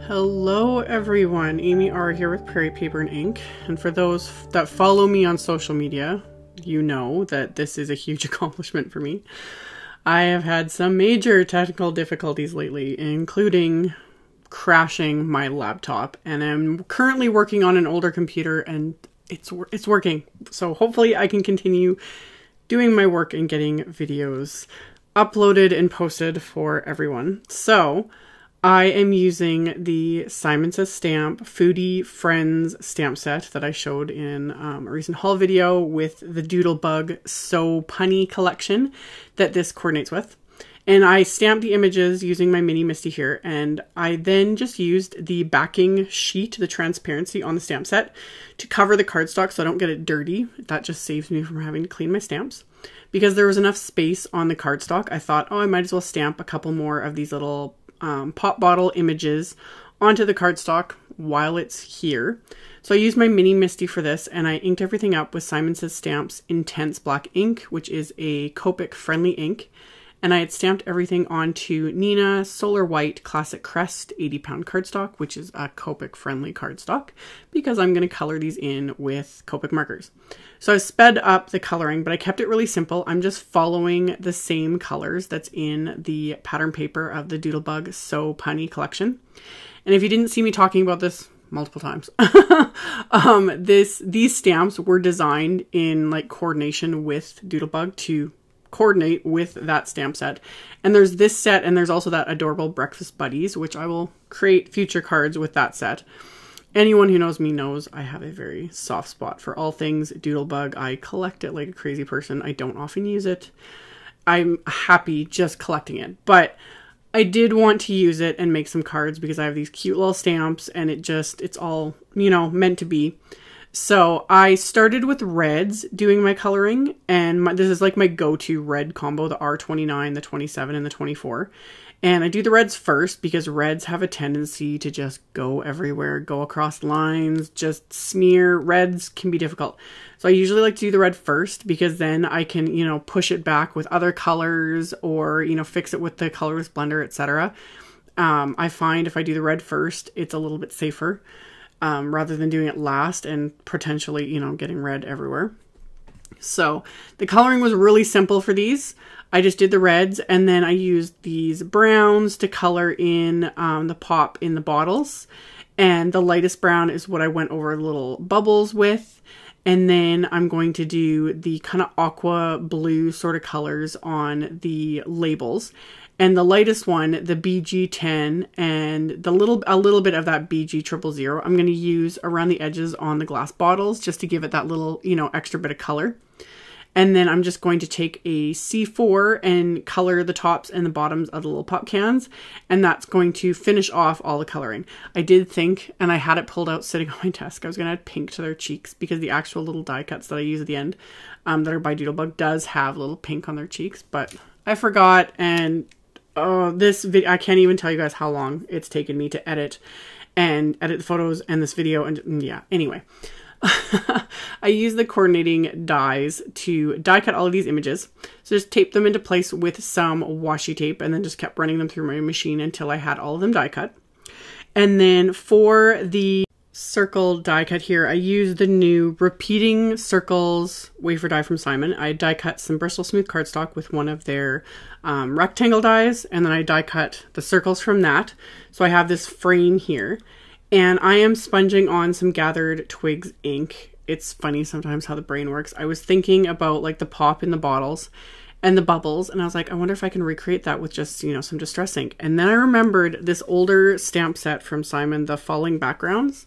Hello everyone, AmyR here with Prairie Paper and Ink, and for those that follow me on social media, you know that this is a huge accomplishment for me. I have had some major technical difficulties lately, including crashing my laptop, and I'm currently working on an older computer and it's working. So hopefully I can continue doing my work and getting videos uploaded and posted for everyone. So I am using the Simon Says Stamp Foodie Friends stamp set that I showed in a recent haul video with the Doodlebug So Punny collection that this coordinates with. And I stamped the images using my mini MISTI here, and I then just used the backing sheet, the transparency on the stamp set, to cover the cardstock so I don't get it dirty. That just saves me from having to clean my stamps. Because there was enough space on the cardstock, I thought, oh, I might as well stamp a couple more of these little pop bottle images onto the cardstock while it's here. So I used my mini MISTI for this, and I inked everything up with Simon Says Stamp's Intense Black ink, which is a Copic friendly ink. And I had stamped everything onto Neenah Solar White Classic Crest 80-pound cardstock, which is a Copic friendly cardstock, because I'm going to color these in with Copic markers. So I sped up the coloring, but I kept it really simple. I'm just following the same colors that's in the pattern paper of the Doodlebug So Punny collection. And if you didn't see me talking about this multiple times, these stamps were designed in like coordination with Doodlebug to coordinate with that stamp set. And there's this set, and there's also that adorable Breakfast Buddies, which I will create future cards with that set. Anyone who knows me knows I have a very soft spot for all things Doodlebug. I collect it like a crazy person. I don't often use it. I'm happy just collecting it, but I did want to use it and make some cards because I have these cute little stamps, and it's all, you know, meant to be. So I started with reds doing my coloring, and this is like my go-to red combo, the R29, the 27, and the 24. And I do the reds first because reds have a tendency to just go everywhere, go across lines, just smear. Reds can be difficult. So I usually like to do the red first because then I can, you know, push it back with other colors or, you know, fix it with the colorless blender, etc. I find if I do the red first, it's a little bit safer. Rather than doing it last and potentially, you know, getting red everywhere. So the coloring was really simple for these. I just did the reds, and then I used these browns to color in the pop in the bottles. And the lightest brown is what I went over little bubbles with. And then I'm going to do the kind of aqua blue sort of colors on the labels. And the lightest one, the BG10, and a little bit of that BG000, I'm going to use around the edges on the glass bottles just to give it that little, you know, extra bit of color. And then I'm just going to take a C4 and color the tops and the bottoms of the little pop cans. And that's going to finish off all the coloring. I did think, and I had it pulled out sitting on my desk, I was going to add pink to their cheeks because the actual little die cuts that I use at the end that are by Doodlebug does have a little pink on their cheeks. But I forgot, and oh, this video, I can't even tell you guys how long it's taken me to edit the photos and this video. And yeah, anyway, I use the coordinating dies to die cut all of these images. So just tape them into place with some washi tape and then just kept running them through my machine until I had all of them die cut. And then for the circle die cut here, I used the new Repeating Circles wafer die from Simon. I die cut some Bristol Smooth cardstock with one of their rectangle dies, and then I die cut the circles from that. So I have this frame here, and I am sponging on some gathered TWIGS ink. It's funny sometimes how the brain works. I was thinking about like the pop in the bottles and the bubbles, and I was like, I wonder if I can recreate that with just, you know, some distress ink. And then I remembered this older stamp set from Simon, the Falling Backgrounds,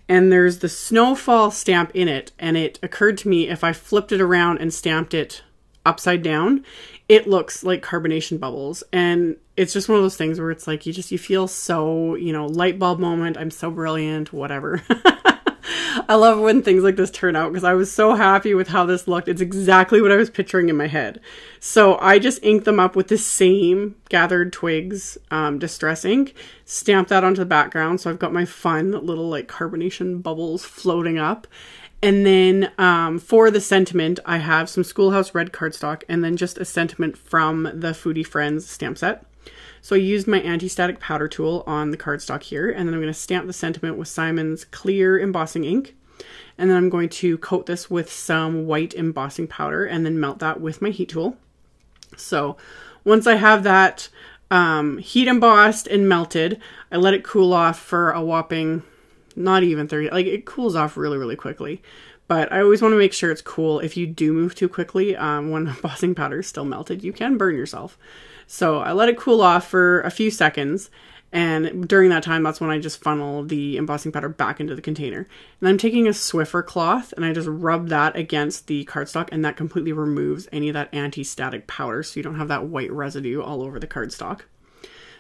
and there's the Snowfall stamp in it, and it occurred to me if I flipped it around and stamped it upside down, it looks like carbonation bubbles. And it's just one of those things where it's like, you feel so, you know, light bulb moment, I'm so brilliant, whatever. I love when things like this turn out because I was so happy with how this looked. It's exactly what I was picturing in my head. So I just inked them up with the same gathered TWIGS distress ink, stamped that onto the background. So I've got my fun little like carbonation bubbles floating up. And then for the sentiment, I have some Schoolhouse red cardstock and then just a sentiment from the Foodie Friends stamp set. So I used my anti-static powder tool on the cardstock here, and then I'm going to stamp the sentiment with Simon's clear embossing ink. And then I'm going to coat this with some white embossing powder and then melt that with my heat tool. So once I have that heat embossed and melted, I let it cool off for a whopping, not even 30, like it cools off really, really quickly. But I always want to make sure it's cool. If you do move too quickly, when embossing powder is still melted, you can burn yourself. So I let it cool off for a few seconds, and during that time, that's when I just funnel the embossing powder back into the container. And I'm taking a Swiffer cloth and I just rub that against the cardstock, and that completely removes any of that anti-static powder, so you don't have that white residue all over the cardstock.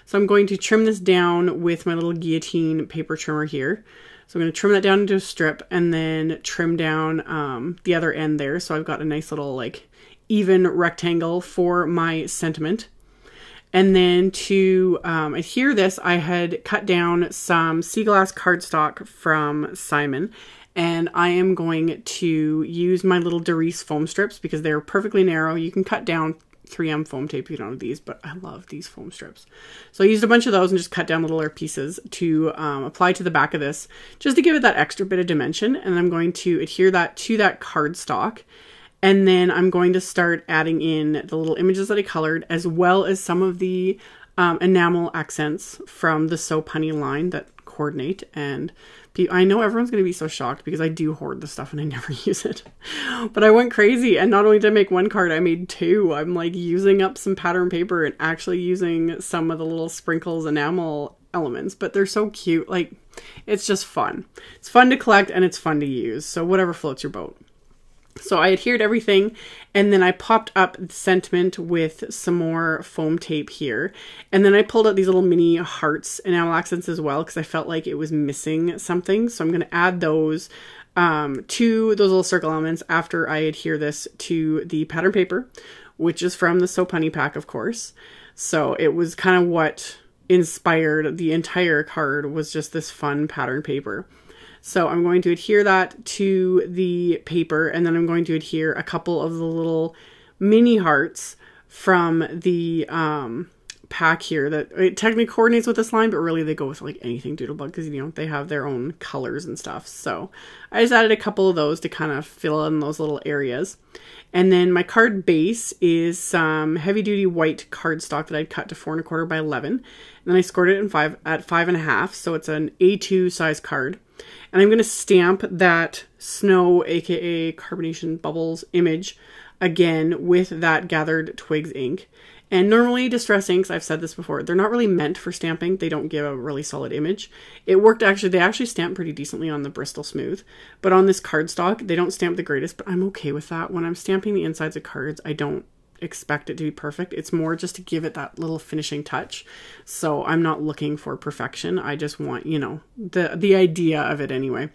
So I'm going to trim this down with my little guillotine paper trimmer here. So I'm going to trim that down into a strip and then trim down the other end there. So I've got a nice little like even rectangle for my sentiment. And then to adhere this, I had cut down some sea glass cardstock from Simon, and I am going to use my little Darice foam strips because they're perfectly narrow. You can cut down 3M foam tape if you don't have these, but I love these foam strips. So I used a bunch of those and just cut down littler pieces to apply to the back of this, just to give it that extra bit of dimension. And I'm going to adhere that to that cardstock. And then I'm going to start adding in the little images that I colored, as well as some of the enamel accents from the So Punny line that coordinate. And I know everyone's going to be so shocked because I do hoard the stuff and I never use it. But I went crazy, and not only did I make one card, I made two. I'm like using up some pattern paper and actually using some of the little sprinkles enamel elements, but they're so cute. Like, it's just fun. It's fun to collect and it's fun to use. So whatever floats your boat. So I adhered everything, and then I popped up the sentiment with some more foam tape here. And then I pulled out these little mini hearts enamel accents as well, because I felt like it was missing something. So I'm going to add those to those little circle elements after I adhere this to the pattern paper, which is from the So Punny pack, of course. So it was kind of what inspired the entire card, was just this fun pattern paper. So I'm going to adhere that to the paper, and then I'm going to adhere a couple of the little mini hearts from the pack here that it technically coordinates with this line, but really they go with like anything Doodlebug because, you know, they have their own colors and stuff. So I just added a couple of those to kind of fill in those little areas. And then my card base is some heavy duty white cardstock that I'd cut to 4 1/4 by 11. And then I scored it at 5 1/2. So it's an A2 size card. And I'm going to stamp that snow, aka carbonation bubbles image again with that gathered twigs ink. And normally distress inks, I've said this before, they're not really meant for stamping. They don't give a really solid image. It worked actually, they actually stamp pretty decently on the Bristol Smooth, but on this cardstock, they don't stamp the greatest, but I'm okay with that. When I'm stamping the insides of cards, I don't expect it to be perfect. It's more just to give it that little finishing touch. So I'm not looking for perfection. I just want, you know, the idea of it anyway.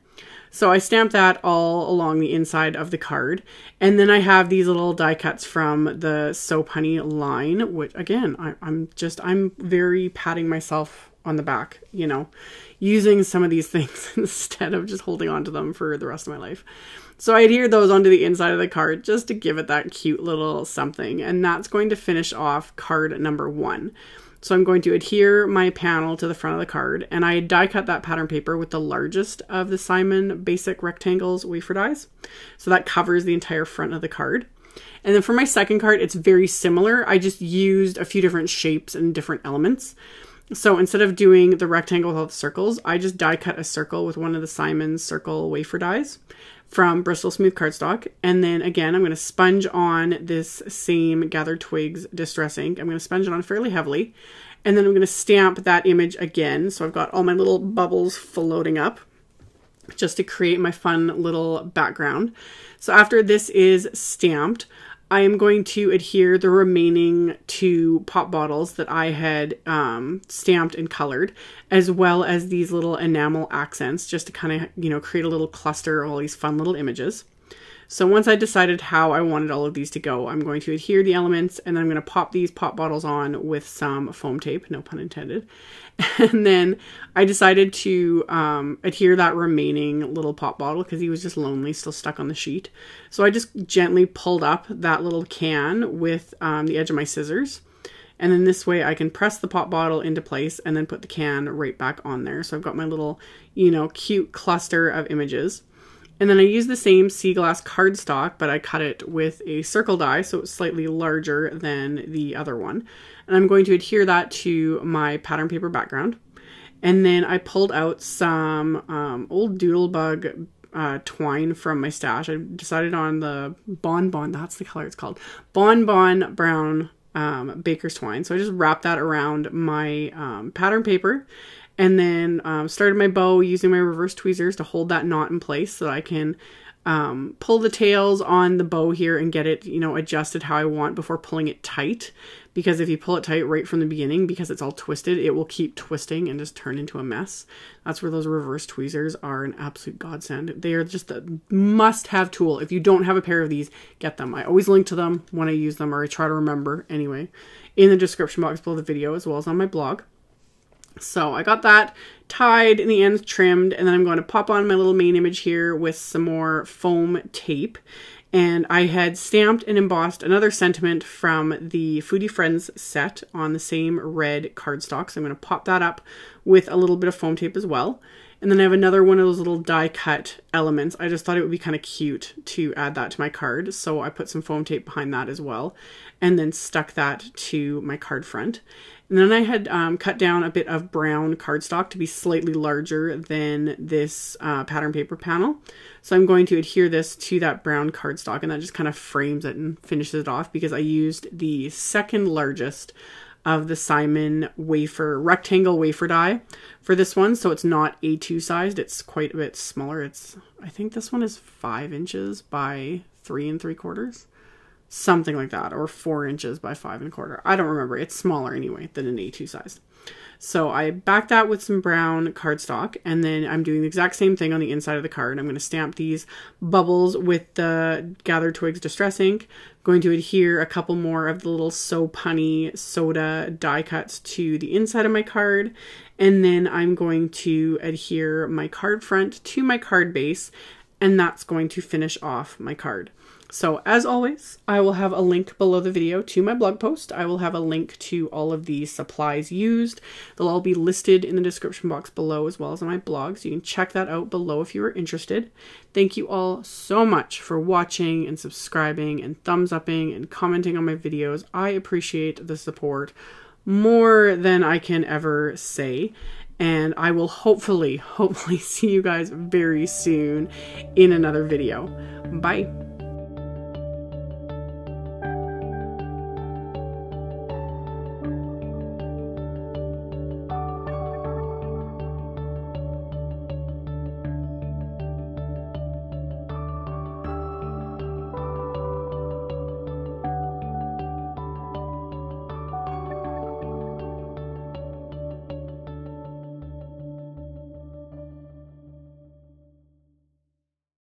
So I stamped that all along the inside of the card. And then I have these little die cuts from the So Punny line, which again, I'm very patting myself on the back, you know, using some of these things instead of just holding on to them for the rest of my life. So I adhered those onto the inside of the card just to give it that cute little something. And that's going to finish off card number 1. So I'm going to adhere my panel to the front of the card, and I die cut that pattern paper with the largest of the Simon Basic Rectangles wafer dies. So that covers the entire front of the card. And then for my second card, it's very similar. I just used a few different shapes and different elements. So instead of doing the rectangle with all the circles, I just die cut a circle with one of the Simon Circle wafer dies from Bristol Smooth cardstock. And then again, I'm going to sponge on this same Gathered Twigs Distress ink. I'm going to sponge it on fairly heavily. And then I'm going to stamp that image again. So I've got all my little bubbles floating up just to create my fun little background. So after this is stamped, I am going to adhere the remaining 2 pop bottles that I had stamped and colored, as well as these little enamel accents, just to kind of, you know, create a little cluster of all these fun little images. So once I decided how I wanted all of these to go, I'm going to adhere the elements, and then I'm going to pop these pop bottles on with some foam tape, no pun intended. And then I decided to adhere that remaining little pop bottle because he was just lonely, still stuck on the sheet. So I just gently pulled up that little can with the edge of my scissors. And then this way I can press the pop bottle into place and then put the can right back on there. So I've got my little, you know, cute cluster of images. And then I use the same sea glass cardstock, but I cut it with a circle die, so it's slightly larger than the other one. And I'm going to adhere that to my pattern paper background. And then I pulled out some old Doodlebug twine from my stash. I decided on the Bonbon, that's the color it's called, Bonbon Brown baker's twine. So I just wrapped that around my pattern paper. And then started my bow using my reverse tweezers to hold that knot in place so that I can pull the tails on the bow here and get it, you know, adjusted how I want before pulling it tight. Because if you pull it tight right from the beginning, because it's all twisted, it will keep twisting and just turn into a mess. That's where those reverse tweezers are an absolute godsend. They are just a must-have tool. If you don't have a pair of these, get them. I always link to them when I use them, or I try to remember anyway, in the description box below the video as well as on my blog. So I got that tied and the ends trimmed, and then I'm going to pop on my little main image here with some more foam tape. And I had stamped and embossed another sentiment from the Foodie Friends set on the same red cardstock. So I'm going to pop that up with a little bit of foam tape as well. And then I have another one of those little die cut elements. I just thought it would be kind of cute to add that to my card. So I put some foam tape behind that as well, and then stuck that to my card front. And then I had cut down a bit of brown cardstock to be slightly larger than this pattern paper panel. So I'm going to adhere this to that brown cardstock, and that just kind of frames it and finishes it off, because I used the second largest of the Simon wafer, rectangle wafer die for this one. So it's not A2 sized, it's quite a bit smaller. I think this one is 5 inches by 3 3/4. Something like that, or 4 inches by 5 1/4. I don't remember. It's smaller anyway than an A2 size. So I backed that with some brown cardstock, and then I'm doing the exact same thing on the inside of the card. I'm going to stamp these bubbles with the Gathered Twigs Distress ink. I'm going to adhere a couple more of the little So Punny soda die cuts to the inside of my card, and then I'm going to adhere my card front to my card base, and that's going to finish off my card. So as always, I will have a link below the video to my blog post. I will have a link to all of the supplies used. They'll all be listed in the description box below, as well as on my blog, so you can check that out below if you are interested. Thank you all so much for watching and subscribing and thumbs upping and commenting on my videos. I appreciate the support more than I can ever say. And I will hopefully see you guys very soon in another video. Bye.